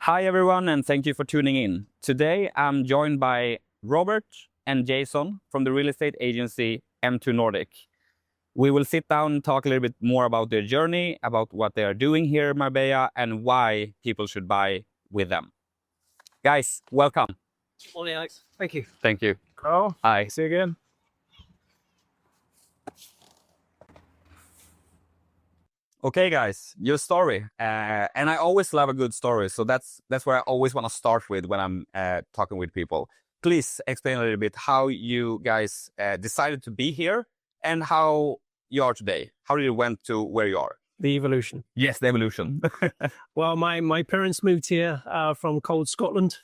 Hi everyone, and thank you for tuning in. Today I'm joined by Robert and Jason from the real estate agency M² Nordic. We will sit down and talk a little bit more about their journey, about what they are doing here in Marbella, and why people should buy with them. Guys, welcome. Morning, Alex. Thank you. Thank you. Carl. Hi. See you again. Okay, guys, your story. And I always love a good story, so that's where I always want to start with when I'm talking with people. Please explain a little bit how you guys decided to be here and how you are today. How did you went to where you are? The evolution. Yes, the evolution. Well, my parents moved here from cold Scotland.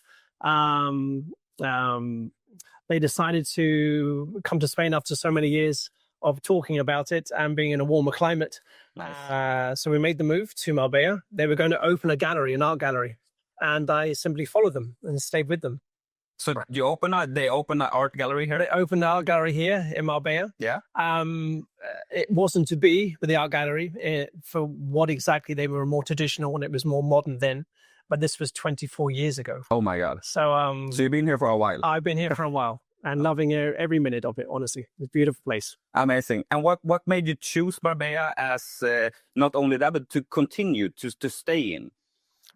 They decided to come to Spain after so many years of talking about it and being in a warmer climate. Nice. So we made the move to Marbella. They were going to open a gallery, an art gallery, and I simply followed them and stayed with them. So they opened an art gallery here? They opened the art gallery here in Marbella. Yeah. It wasn't to be with the art gallery for what exactly they were more traditional and it was more modern then. But this was 24 years ago. Oh my God. So you've been here for a while? I've been here for a while and loving every minute of it, honestly. It's a beautiful place. Amazing. And what made you choose Marbella as not only that, but to continue to stay in?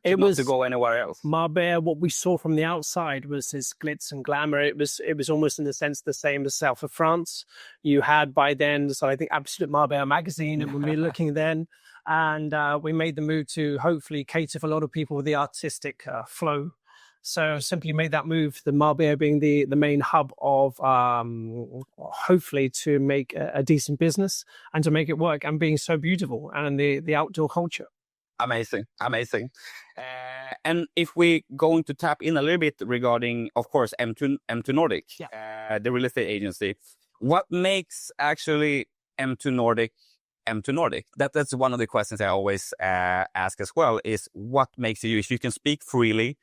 It not was to go anywhere else. Marbella, what we saw from the outside was his glitz and glamour. It was almost in a sense the same as south of France. You had by then, so I think Absolute Marbella magazine, and when we were looking then, and we made the move to hopefully cater for a lot of people with the artistic flow. So simply made that move, the Marbella being the main hub of hopefully to make a decent business and to make it work and being so beautiful and the outdoor culture. Amazing, amazing. And if we're going to tap in a little bit regarding, of course, M² Nordic, yeah. The real estate agency, what makes actually M² Nordic M² Nordic? That's one of the questions I always ask as well, is what makes you, if you can speak freely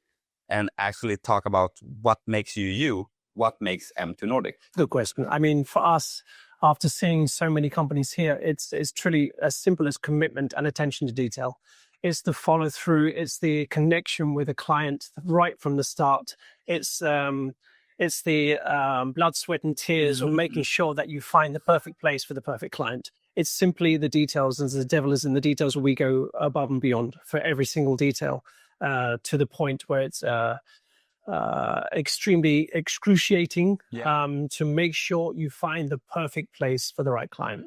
and actually talk about what makes you, what makes M² Nordic? Good question. I mean, for us, after seeing so many companies here, it's truly as simple as commitment and attention to detail. It's the follow through. It's the connection with a client right from the start. It's the blood, sweat, and tears of making sure that you find the perfect place for the perfect client. It's simply the details, and the devil is in the details. Where we go above and beyond for every single detail, to the point where it's extremely excruciating. To make sure you find the perfect place for the right client.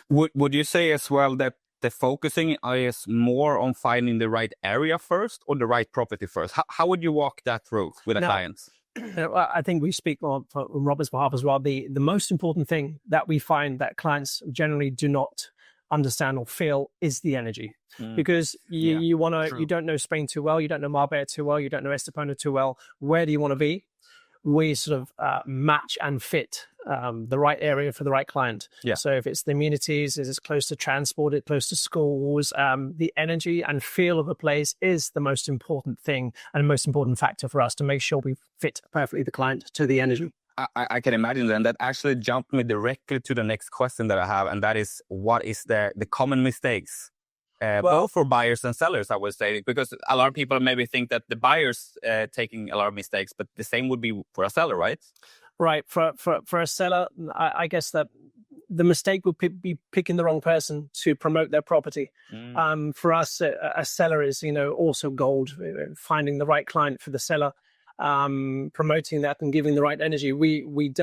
Would you say as well that the focusing is more on finding the right area first or the right property first? How would you walk that through with the clients? I think we speak on Robert's behalf as well. The most important thing that we find that clients generally do not understand or feel is the energy. Because you don't know Spain too well, you don't know Marbella too well, you don't know Estepona too well. Where do you want to be? We sort of match and fit the right area for the right client. Yeah. So if it's the amenities, is it's close to transport, it's close to schools, the energy and feel of a place is the most important thing and the most important factor for us to make sure we fit perfectly the client to the energy. I can imagine then that actually jumped me directly to the next question that I have, and that is, what is the common mistakes? Both for buyers and sellers, I would say, because a lot of people maybe think that the buyers taking a lot of mistakes, but the same would be for a seller, right? Right. For a seller, I guess that the mistake would be picking the wrong person to promote their property. For us, a seller is, also gold, finding the right client for the seller, promoting that and giving the right energy. We would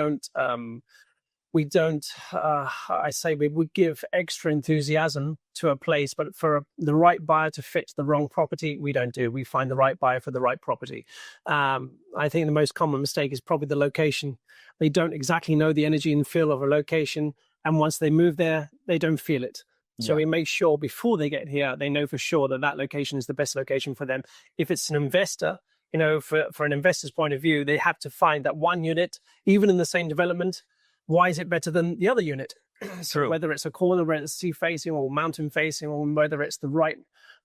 give extra enthusiasm to a place, but for the right buyer to fit the wrong property, we don't do. We find the right buyer for the right property. I think the most common mistake is probably the location. They don't exactly know the energy and feel of a location. And once they move there, they don't feel it. So we make sure before they get here, they know for sure that location is the best location for them. If it's an investor, for an investor's point of view, they have to find that one unit, even in the same development, why is it better than the other unit? So whether it's a corner, whether it's sea facing or mountain facing, or whether it's the right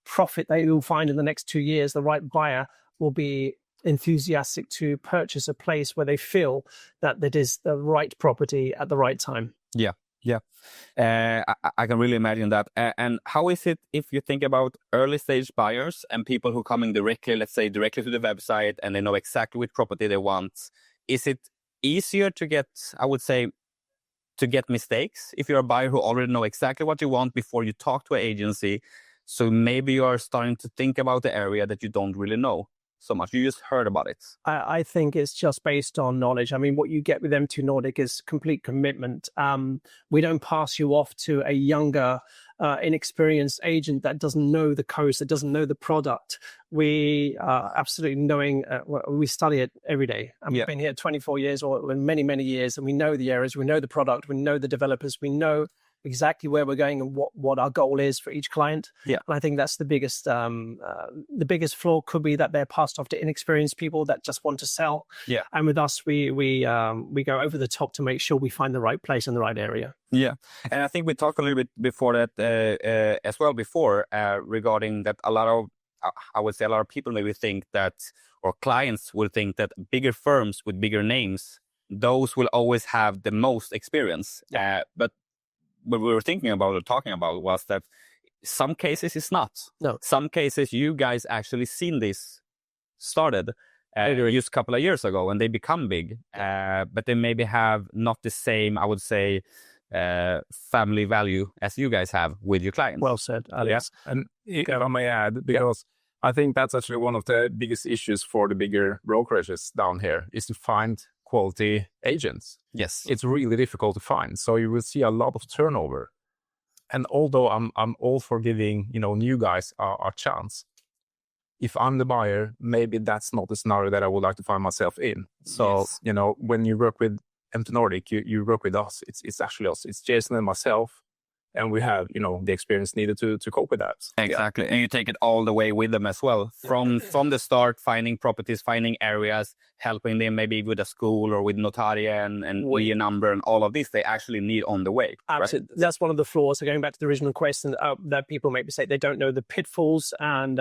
profit they will find in the next 2 years, the right buyer will be enthusiastic to purchase a place where they feel that it is the right property at the right time. Yeah. Yeah, I can really imagine that. And how is it if you think about early stage buyers and people who coming directly, let's say directly to the website, and they know exactly which property they want? Is it easier to get, I would say, to get mistakes if you're a buyer who already know exactly what you want before you talk to an agency? So maybe you are starting to think about the area that you don't really know so much. You just heard about it. I think it's just based on knowledge. I mean, what you get with M² Nordic is complete commitment. We don't pass you off to a younger, inexperienced agent that doesn't know the coast, that doesn't know the product. We are absolutely knowing, we study it every day. And we've been here 24 years or many, many years, and we know the areas, we know the product, we know the developers, we know exactly where we're going and what our goal is for each client. Yeah. And I think that's the biggest flaw could be that they're passed off to inexperienced people that just want to sell. Yeah. And with us, we go over the top to make sure we find the right place in the right area. Yeah. And I think we talked a little bit before that as well before regarding that a lot of, I would say a lot of people maybe think that, or clients will think that bigger firms with bigger names, those will always have the most experience. Yeah. But what we were thinking about or talking about was that some cases it's not. No. Some cases you guys actually seen this started just a couple of years ago and they become big, but they maybe have not the same, I would say, family value as you guys have with your clients. Well said, Alex. Yeah. And if I may add, because I think that's actually one of the biggest issues for the bigger brokerages down here is to find quality agents. Yes. It's really difficult to find. So you will see a lot of turnover. And although I'm all for giving, new guys a chance, if I'm the buyer, maybe that's not the scenario that I would like to find myself in. So, when you work with M² Nordic, you work with us. It's actually us. It's Jason and myself. And we have, the experience needed to cope with that. Exactly. And you take it all the way with them as well. From the start, finding properties, finding areas, helping them maybe with a school or with notaria and a number and all of this, they actually need on the way. Absolutely. Right? That's one of the flaws. So going back to the original question that people make mistake, they don't know the pitfalls and,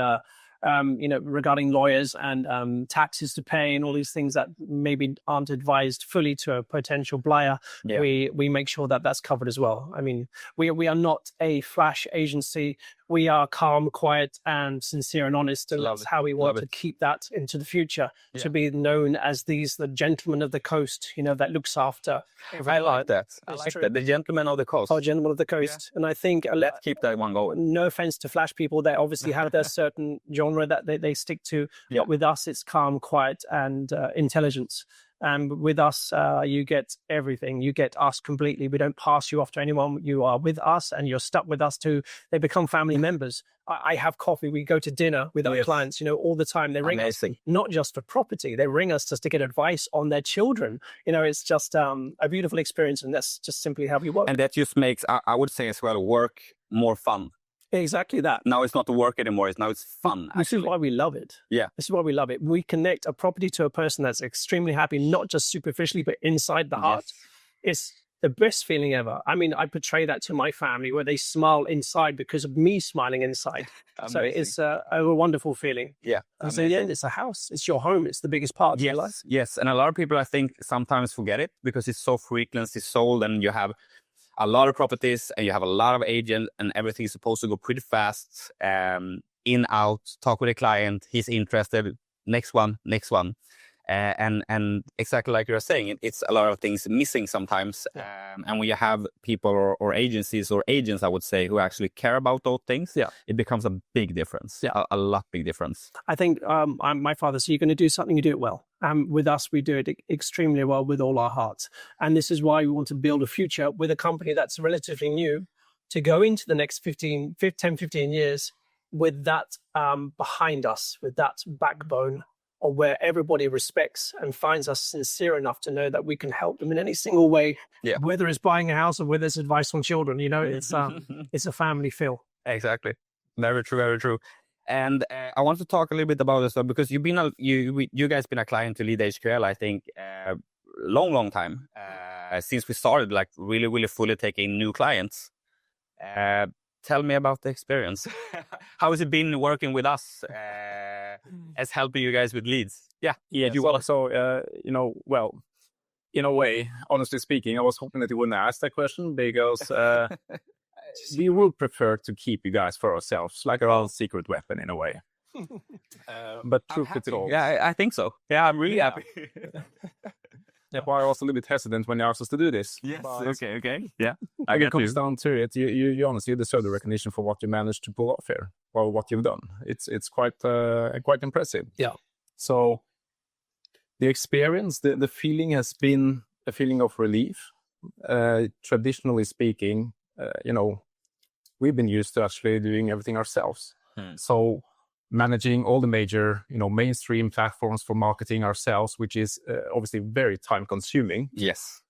regarding lawyers and taxes to pay and all these things that maybe aren't advised fully to a potential buyer. Yeah. We make sure that that's covered as well. I mean, we are not a flash agency. We are calm, quiet, and sincere and honest. And that's how we want to keep that into the future, to be known as the gentlemen of the coast, that looks after everyone. I like that. I like that. The gentlemen of the coast. Oh, gentlemen of the coast. Yeah. And I think... Let's keep that one going. No offense to flash people. They obviously have their certain genre that they stick to. But with us, it's calm, quiet, and intelligence. And with us, you get everything. You get us completely. We don't pass you off to anyone. You are with us and you're stuck with us too. They become family members. I have coffee. We go to dinner with our clients, all the time. They ring us, not just for property. They ring us just to get advice on their children. It's just a beautiful experience. And that's just simply how we work. And that just makes, I would say as well, work more fun. Exactly that. Now it's not the work anymore. Now it's fun. This is why we love it. Yeah. This is why we love it. We connect a property to a person that's extremely happy, not just superficially, but inside the heart. It's the best feeling ever. I mean, I portray that to my family where they smile inside because of me smiling inside. So it's a wonderful feeling. Yeah. And so yeah, it's a house. It's your home. It's the biggest part of your life. Yes. And a lot of people, I think, sometimes forget it because it's so frequently sold and you have a lot of properties and you have a lot of agents and everything is supposed to go pretty fast. In, out, talk with a client. He's interested. Next one. And exactly like you're saying, it's a lot of things missing sometimes. And when you have people or agencies or agents, I would say, who actually care about those things, it becomes a big difference. Yeah. A lot big difference. I think my father said, you're going to do something, you do it well. With us, we do it extremely well with all our hearts. And this is why we want to build a future with a company that's relatively new to go into the next 10, 15 years with that behind us, with that backbone, or where everybody respects and finds us sincere enough to know that we can help them in any single way, whether it's buying a house or whether it's advice on children. It's a family feel. Exactly. Very true, very true. And I want to talk a little bit about this because you've been you guys been a client to LeadHQL, I think, long time since we started, like really fully taking new clients. Tell me about the experience. How has it been working with us as helping you guys with leads? Yeah. So, in a way, honestly speaking, I was hoping that you wouldn't ask that question because we would prefer to keep you guys for ourselves, like our own secret weapon in a way. But truth be told, Yeah, I think so. Yeah, I'm really happy. that's why I was a little bit hesitant when you asked us to do this. Yes. But Okay. Yeah. I get it comes down to it. You honestly deserve the recognition for what you managed to pull off here, or what you've done. It's quite impressive. Yeah. So the experience, the feeling has been a feeling of relief. Traditionally speaking, we've been used to actually doing everything ourselves. So managing all the major, mainstream platforms for marketing ourselves, which is obviously very time consuming. Yes.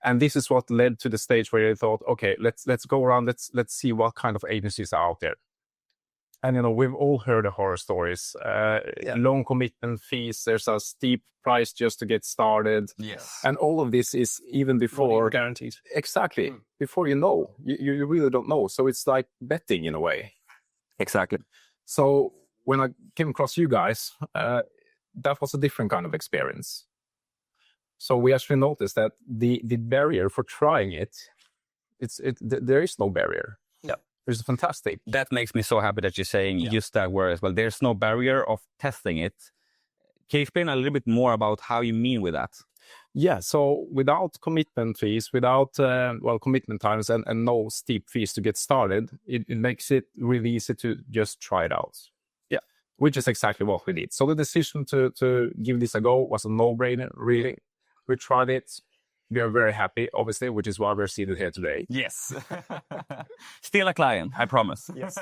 And this is what led to the stage where I thought, okay, let's go around. Let's see what kind of agencies are out there. And we've all heard the horror stories. Long commitment fees. There's a steep price just to get started. Yes. And all of this is even before guaranteed. Exactly. Before you really don't know. So it's like betting in a way. Exactly. So when I came across you guys, that was a different kind of experience. So we actually noticed that the barrier for trying there is no barrier. Yeah. It's fantastic. That makes me so happy that you're saying just that word as well. There's no barrier of testing it. Can you explain a little bit more about how you mean with that? Yeah, so without commitment fees, without commitment times and no steep fees to get started, it makes it really easy to just try it out. Yeah, which is exactly what we did. So the decision to give this a go was a no-brainer, really. We tried it. We are very happy, obviously, which is why we're seated here today. Yes. Still a client, I promise. Yes.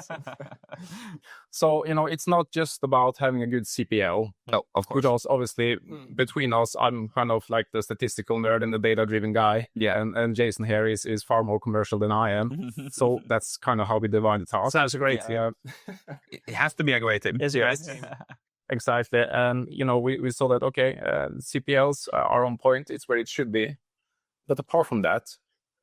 So, it's not just about having a good CPL. No, of course. Because obviously, between us, I'm kind of like the statistical nerd and the data-driven guy. Yeah. And Jason here is far more commercial than I am. So that's kind of how we divide the task. Sounds a great team. Yeah. It has to be a great team. Is it right team? Exactly. And, we saw that, okay, CPLs are on point. It's where it should be. But apart from that,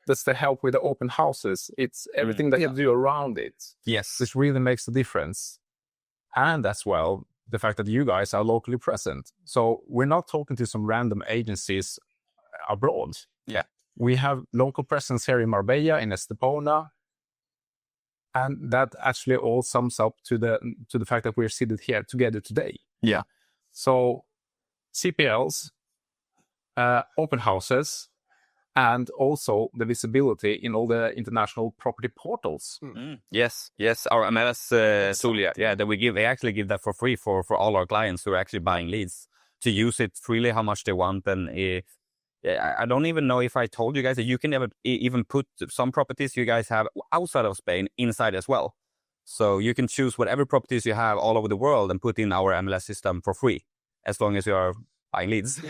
that's the help with the open houses. It's everything that you do around it. Yes. Which really makes a difference. And as well, the fact that you guys are locally present. So we're not talking to some random agencies abroad. Yeah. We have local presence here in Marbella, in Estepona. And that actually all sums up to the fact that we're seated here together today. Yeah. So CPLs, open houses, and also the visibility in all the international property portals. Yes, our MLS tool, that we actually give that for free for all our clients who are actually buying leads to use it freely how much they want. And I don't even know if I told you guys that you can even put some properties you guys have outside of Spain inside as well. So you can choose whatever properties you have all over the world and put in our MLS system for free, as long as you are buying leads.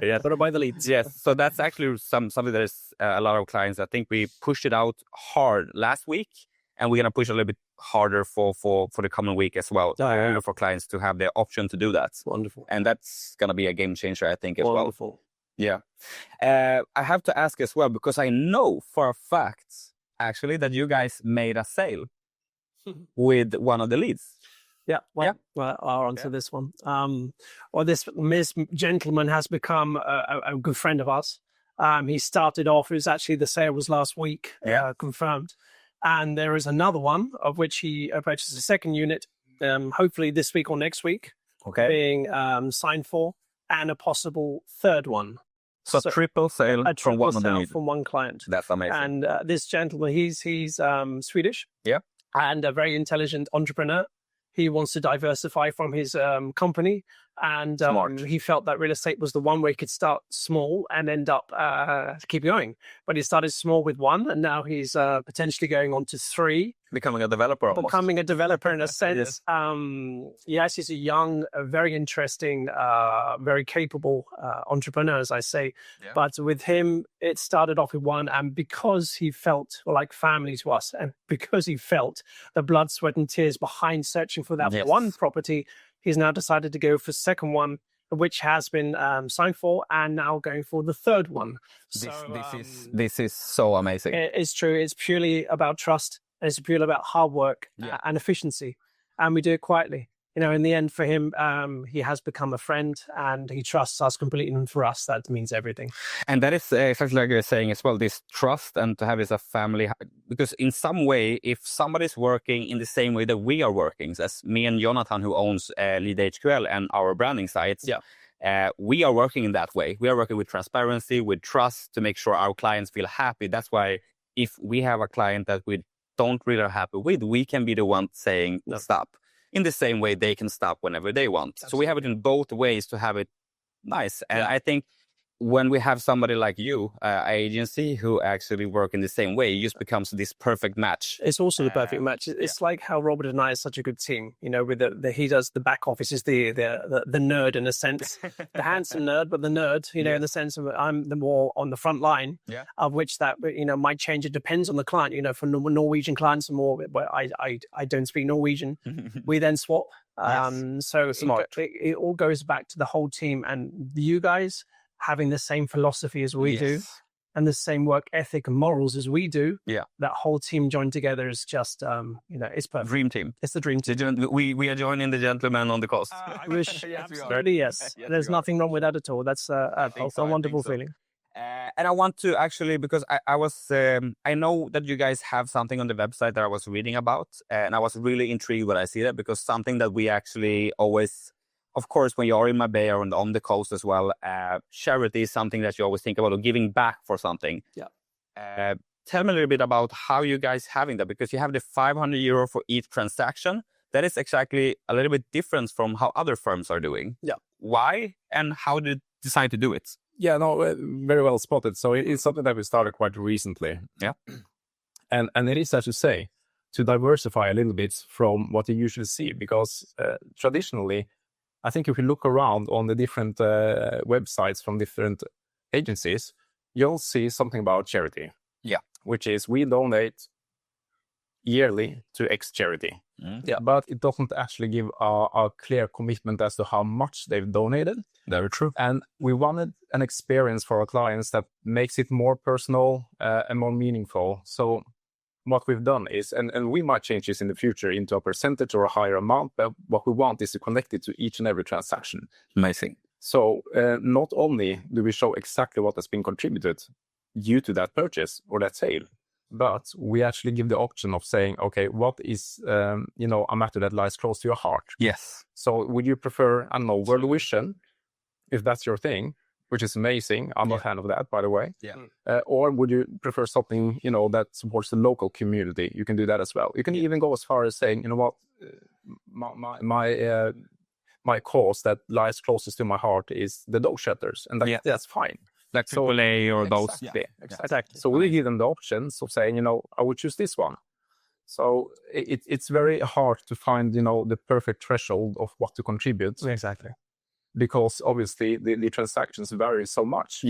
Yeah, gotta buy the leads. Yes, so that's actually something that is a lot of clients. I think we pushed it out hard last week, and we're gonna push a little bit harder for the coming week as well. For clients to have the option to do that. Wonderful. And that's gonna be a game changer, I think, as Wonderful. well. Yeah. I have to ask as well, because I know for a fact, actually, that you guys made a sale with one of the leads. Yeah, well, I'll answer this one. This gentleman has become a good friend of ours. He started off, the sale was last week, confirmed. And there is another one of which he purchased a second unit, hopefully this week or next week, being signed for, and a possible third one. So triple sale from one of the from one client. That's amazing. And this gentleman, he's Swedish. Yeah. And a very intelligent entrepreneur. He wants to diversify from his company, and he felt that real estate was the one where he could start small and end up keep going. But he started small with one, and now he's potentially going on to 3. Becoming a developer almost. Becoming a developer in a sense. Yes, he's a young, very interesting, very capable entrepreneur, as I say. Yeah. But with him, it started off with one, and because he felt like family to us, and because he felt the blood, sweat and tears behind searching for that one property, he's now decided to go for second one, which has been signed for, and now going for the third one. This is so amazing. It's true. It's purely about trust. And it's purely about hard work and efficiency. And we do it quietly. you know, in the end for him, he has become a friend and he trusts us completely. And for us, that means everything. And that is exactly like you're saying as well, this trust and to have as a family, because in some way, if somebody's working in the same way that we are working, as me and Jonathan, who owns LeadHQL and our branding sites, we are working in that way. We are working with transparency, with trust to make sure our clients feel happy. That's why if we have a client that we don't really are happy with, we can be the one saying stop. In the same way, they can stop whenever they want. Absolutely. So we have it in both ways to have it nice. And I think when we have somebody like you, agency, who actually work in the same way, it just becomes this perfect match. It's also the perfect match. It's like how Robert and I are such a good team. You know, with he does the back office, is the nerd in a sense, the handsome nerd, but the nerd, you know, in the sense of I'm the more on the front line, of which that, you know, might change. It depends on the client. You know, for Norwegian clients, more where I don't speak Norwegian, we then swap. So it all goes back to the whole team and you guys having the same philosophy as we do and the same work ethic and morals as we do. That whole team joined together is just, you know, it's perfect. Dream team. It's the dream team. We are joining the gentlemen on the coast. I wish, absolutely, yes. There's nothing wrong with that at all. That's a wonderful feeling. And I want to actually, because I know that you guys have something on the website that I was reading about, and I was really intrigued when I see that, because something that we actually always, of course, when you are in Marbella or on the coast as well, charity is something that you always think about, or giving back for something. Tell me a little bit about how you guys having that, because you have the €500 for each transaction. That is exactly a little bit different from how other firms are doing. Why and how did you decide to do it? Yeah, no, very well spotted. So it's something that we started quite recently. And it is, as you say, to diversify a little bit from what you usually see, because traditionally, I think if you look around on the different websites from different agencies, you'll see something about charity. Which is we donate yearly to X charity. But it doesn't actually give a clear commitment as to how much they've donated. Very true. And we wanted an experience for our clients that makes it more personal and more meaningful. So what we've done is, and we might change this in the future into a percentage or a higher amount, but what we want is to connect it to each and every transaction. Amazing. So not only do we show exactly what has been contributed due to that purchase or that sale, but we actually give the option of saying, okay, what is, you know, a matter that lies close to your heart? So would you prefer, I don't know, World Vision, if that's your thing, which is amazing. I'm a fan of that, by the way. Or would you prefer something, you know, that supports the local community? You can do that as well. You can even go as far as saying, you know what, my cause that lies closest to my heart is the dog shelters, and that's fine. Like AAA or those. Exactly. So we give them the options of saying, you know, I would choose this one. So it's very hard to find, you know, the perfect threshold of what to contribute. Because obviously the transactions vary so much.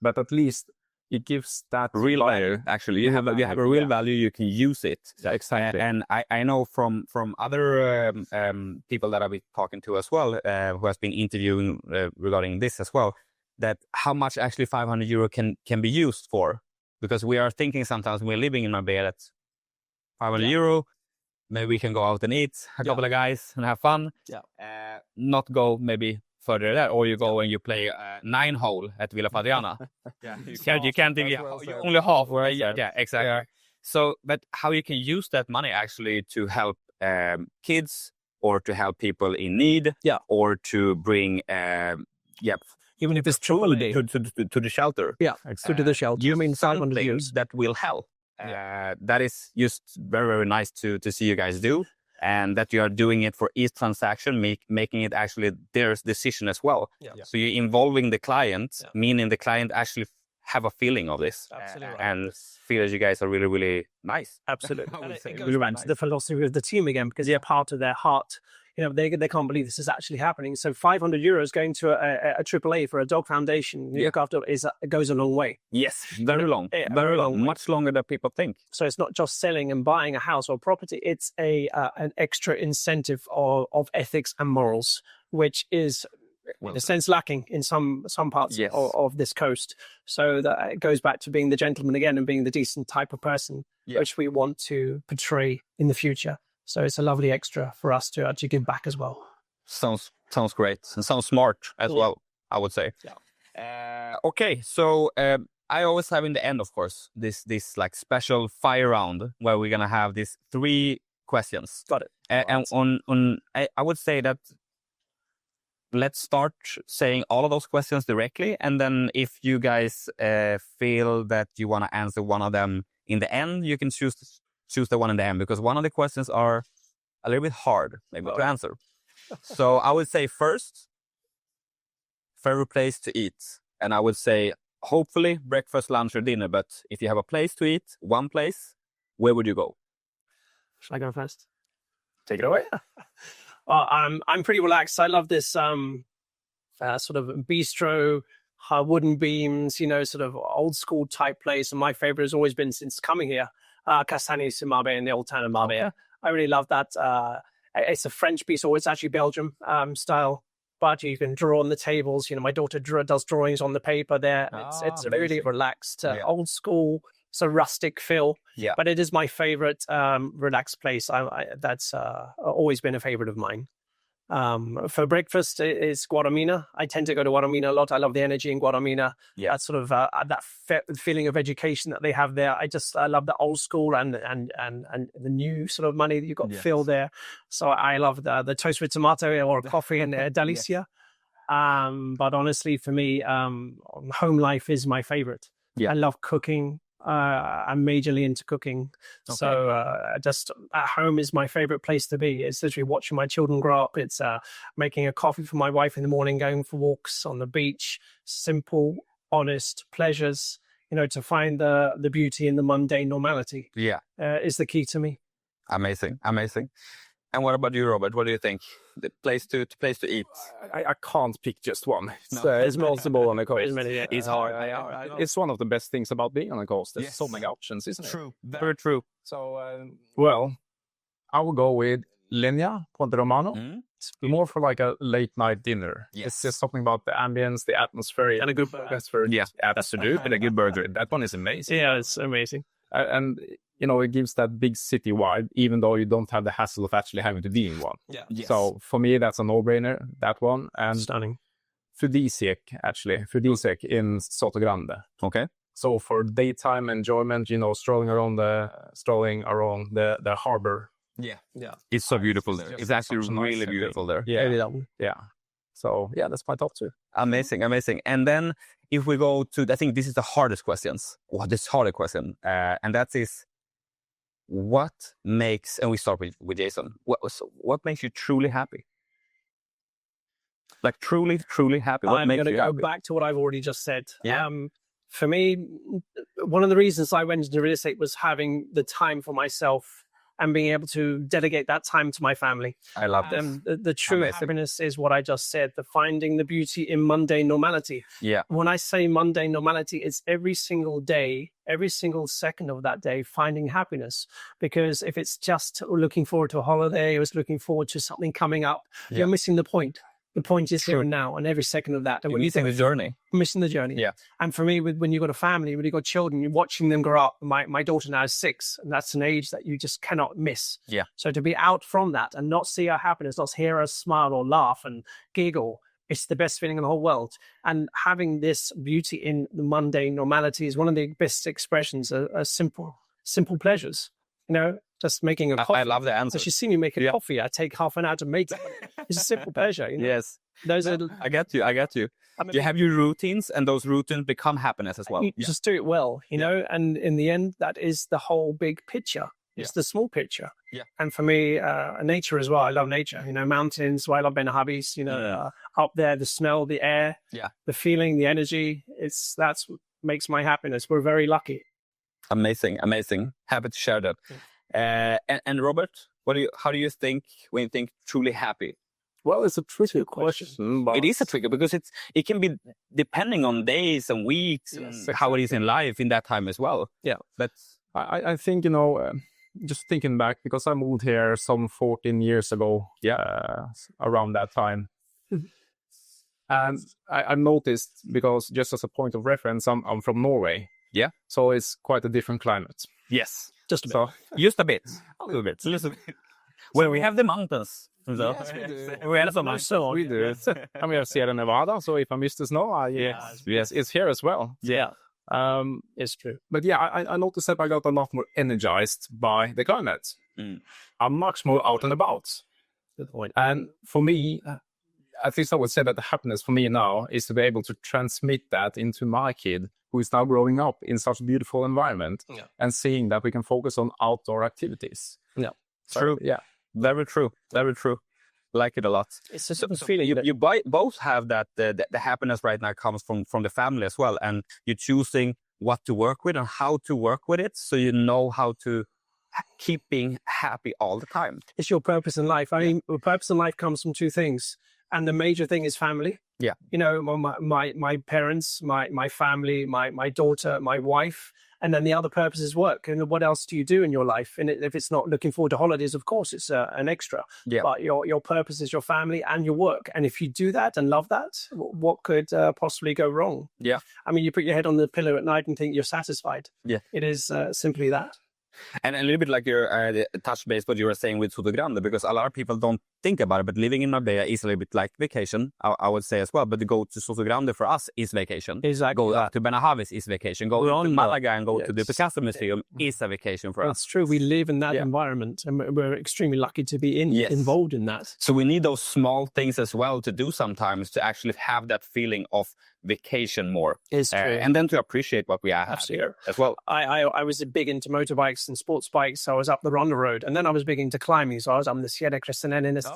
But at least it gives that real value. Actually, you have a real value. You can use it. And I know from other people that I've been talking to as well, who has been interviewing regarding this as well, that how much actually €500 can be used for. Because we are thinking sometimes when we're living in Marbella that €500, maybe we can go out and eat a couple of guys and have fun. Not go maybe further there, or you go and you play 9-hole at Villa Padriana. You can't think you're only half. Exactly. So, but how you can use that money actually to help kids, or to help people in need, or to bring even if it's truly to the shelter. To the shelter. You mean €500 that will help. That is just very, very nice to see you guys do, and that you are doing it for each transaction, making it actually their decision as well. So you're involving the client, meaning the client actually have a feeling of this, and feel that you guys are really, really nice. It goes back to the philosophy of the team again, because they're part of their heart. You know, they can't believe this is actually happening. So €500 going to a AAA for a dog foundation, you look after, it goes a long way. Very long. Very long. Much longer than people think. So it's not just selling and buying a house or property. It's an extra incentive of ethics and morals, which is in a sense lacking in some parts of this coast. So that it goes back to being the gentleman again and being the decent type of person, which we want to portray in the future. So it's a lovely extra for us to actually give back as well. Sounds great and sounds smart as well, I would say. Okay, so I always have in the end, of course, this like special fire round where we're gonna have these 3 questions. Got it. And I would say that let's start saying all of those questions directly, and then if you guys feel that you want to answer one of them in the end, you can choose the one in the end, because one of the questions are a little bit hard maybe to answer. So I would say first, favorite place to eat, and I would say hopefully breakfast, lunch, or dinner. But if you have a place to eat, one place, where would you go? Should I go first? Take it away. Well, I'm pretty relaxed. I love this sort of bistro, wooden beams, you know, sort of old school type place. And my favorite has always been, since coming here, Castanis in Marbella, in the old town of Marbella. I really love that. It's a French bistro. It's actually Belgium style, but you can draw on the tables. You know, my daughter does drawings on the paper there. It's a really relaxed, old school, sort of rustic feel. Yeah. But it is my favorite relaxed place. That's always been a favorite of mine. For breakfast is Guadamina. I tend to go to Guadamina a lot. I love the energy in Guadamina. Yeah. That sort of that feeling of education that they have there. I love the old school and the new sort of money that you've got feel there. So I love the toast with tomato or coffee and Delicia. But honestly, for me, home life is my favorite. Yeah. I love cooking. I'm majorly into cooking. Okay. So just at home is my favorite place to be. It's literally watching my children grow up. It's making a coffee for my wife in the morning, going for walks on the beach, simple, honest pleasures, you know, to find the beauty in the mundane normality. Yeah. Is the key to me. Amazing. And what about you, Robert? What do you think? The place to eat? I can't pick just one. No. It's multiple on the coast. It's hard. It's one of the best things about being on the coast. There's so many options, isn't it? True. Very true. So, well, I will go with Linea Ponte Romano. It's more for like a late night dinner. Yes. It's just something about the ambience, the atmosphere, And a good burger. Yeah, that's to do, and a good burger. That one is amazing. Yeah, it's amazing. And you know, it gives that big city vibe, even though you don't have the hassle of actually having to be in one. Yeah. Yes. So for me, that's a no-brainer, that one. And Stunning. Fudisiek in Soto Grande. Okay. So for daytime enjoyment, you know, strolling around the harbor. Yeah. It's so beautiful there. It's actually such a nice really setting. beautiful there. Yeah. So yeah, that's my top 2. Amazing. And then if we go to, I think this is the hardest questions. This harder question, and that is, what makes, and we start with Jason. What makes you truly happy? Like truly happy. What I'm makes going to you go happy? back to what I've already just said. Yeah. For me, one of the reasons I went into real estate was having the time for myself and being able to delegate that time to my family. I love this. The true Amazing. happiness is what I just said, the finding the beauty in mundane normality. Yeah. When I say mundane normality, it's every single day, every single second of that day, finding happiness. Because if it's just looking forward to a holiday or it's looking forward to something coming up, you're missing the point. The point is here and now, and every second of that. And You're missing the journey. Missing the journey. Yeah. And for me, when you've got a family, when you've got children, you're watching them grow up. My daughter now is 6, and that's an age that you just cannot miss. Yeah. So to be out from that and not see her happiness, not hear her smile or laugh and giggle, it's the best feeling in the whole world. And having this beauty in the mundane normality is one of the best expressions of simple pleasures. You know, just making a coffee. I love the answer. As you see me make a coffee, I take half an hour to make it. It's a simple pleasure. You know? Yes. Those are. I get you. You have your routines, and those routines become happiness as well. You just do it well, you know, and in the end, that is the whole big picture. It's the small picture. Yeah. And for me, nature as well. I love nature, you know, mountains, I love Benhabis, you know, up there, the smell, the air, the feeling, the energy. That's what makes my happiness. We're very lucky. Amazing. Happy to share that. And Robert, how do you think when you think truly happy? Well, it's a tricky question. But It is a tricky because it can be depending on days and weeks and how it is in life in that time as well. Yeah. But I think, you know, just thinking back, because I moved here some 14 years ago, around that time. And I've noticed, because just as a point of reference, I'm from Norway. Yeah. So it's quite a different climate. yes, Just a bit. So just a bit, a little bit. Well, we have the mountains. So. Yes, we do. We have some No, mountains. so We do. And we have Sierra Nevada, so if I miss the snow, yes, it's here as well. Yeah. it's true. But yeah, I noticed that I got a lot more energized by the climate. Mm. I'm much more out and about. Good point. And for me, at least I would say that the happiness for me now is to be able to transmit that into my kid, who is now growing up in such a beautiful environment, and seeing that we can focus on outdoor activities. Yeah. True. Yeah. Very true. Very true. Like it a lot. It's a sort of feeling. You both have that the happiness right now comes from the family as well, and you're choosing what to work with and how to work with it, so you know how to keep being happy all the time. It's your purpose in life. I mean, purpose in life comes from two things, and the major thing is family. Yeah. You know, my parents, my family, my daughter, my wife, and then the other purpose is work. And what else do you do in your life? And if it's not looking forward to holidays, of course, it's an extra. Yeah. But your purpose is your family and your work. And if you do that and love that, what could possibly go wrong? Yeah. I mean, you put your head on the pillow at night and think you're satisfied. Yeah. It is simply that. And a little bit like your touch base what you were saying with Soto Grande, because a lot of people don't think about it, but living in Marbella is a little bit like vacation, I would say as well. But to go to Soto Grande for us is vacation. Exactly. Go to Benahavis is vacation. Go to Malaga and go to the Picasso Museum is a vacation for us. That's true. We live in that environment, and we're extremely lucky to be involved in that. So we need those small things as well to do sometimes to actually have that feeling of vacation more. It's true. And then to appreciate what we have here as well. I was big into motorbikes and sports bikes, so I was up the Ronda Road, and then I was big into climbing, so I was on the Sierra Cristinennis,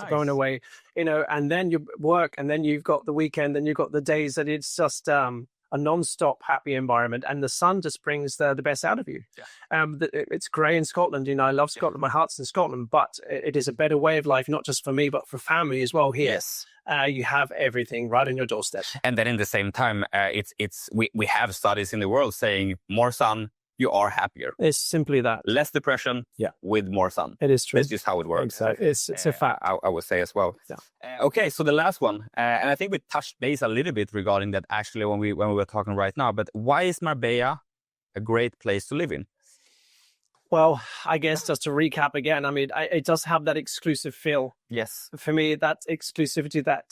going away, you know, and then you work, and then you've got the weekend, and you've got the days that it's just a non-stop happy environment, and the sun just brings the best out of you. It's grey in Scotland, you know, I love Scotland, my heart's in Scotland, but it is a better way of life, not just for me, but for family as well here. Yes. You have everything right on your doorstep. And then in the same time, we have studies in the world saying more sun, you are happier. It's simply that. Less depression with more sun. It is true. That's just how it works. Exactly. It's a fact. I would say as well. Yeah. Okay, so the last one, and I think we touched base a little bit regarding that actually when we were talking right now, but why is Marbella a great place to live in? Well, I guess just to recap again, I mean, it does have that exclusive feel. Yes. For me, that exclusivity, that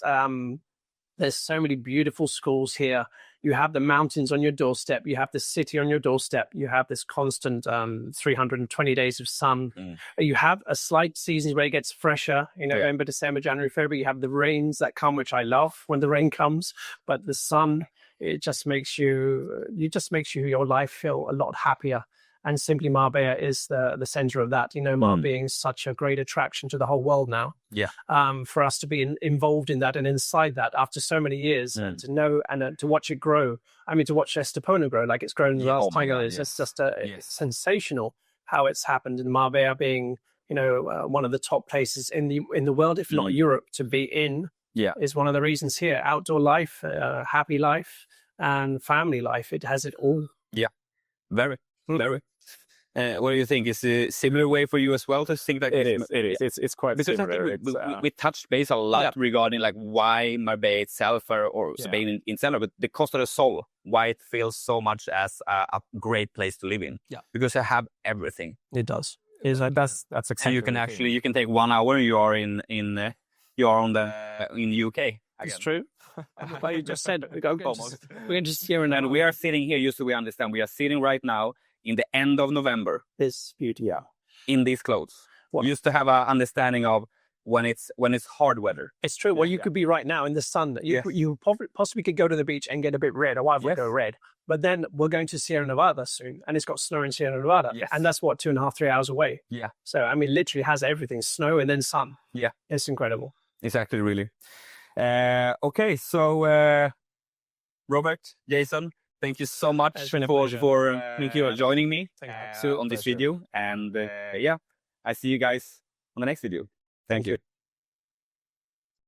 there's so many beautiful schools here. You have the mountains on your doorstep. You have the city on your doorstep. You have this constant 320 days of sun. You have a slight season where it gets fresher, you know, November, December, January, February. You have the rains that come, which I love when the rain comes. But the sun, it just makes your life feel a lot happier. And simply Marbella is the center of that, you know, Marbella being such a great attraction to the whole world now. Yeah. For us to be involved in that and inside that after so many years, and to know and to watch it grow. I mean, to watch Estepona grow like it's grown the last time, it's just sensational how it's happened. And Marbella being, you know, one of the top places in the world, if not Europe, to be in, is one of the reasons here. Outdoor life, happy life, and family life. It has it all. Yeah, very. Very. What do you think? Is it a similar way for you as well to think like it is? It's quite because similar. We touched base a lot regarding like why Marbella itself or Spain in general, but the Costa del Sol, why it feels so much as a great place to live in. Yeah, because you have everything. It does. That's exactly. And you can take 1 hour. You are in the UK. It's true. Like you just said, we're just here and we are sitting here. Just so we understand, we are sitting right now in the end of November. This beauty, in these clothes. We used to have an understanding of when it's hard weather. It's true. Well, you could be right now in the sun. You possibly could go to the beach and get a bit red. Or I would go red. But then we're going to Sierra Nevada soon, and it's got snow in Sierra Nevada, and that's 2.5 3 hours away. Yeah. So I mean, literally has everything: snow and then sun. Yeah, it's incredible. It's actually really. Okay, so Robert, Jason, thank you so much for joining me on this video. And I see you guys on the next video. Thank you.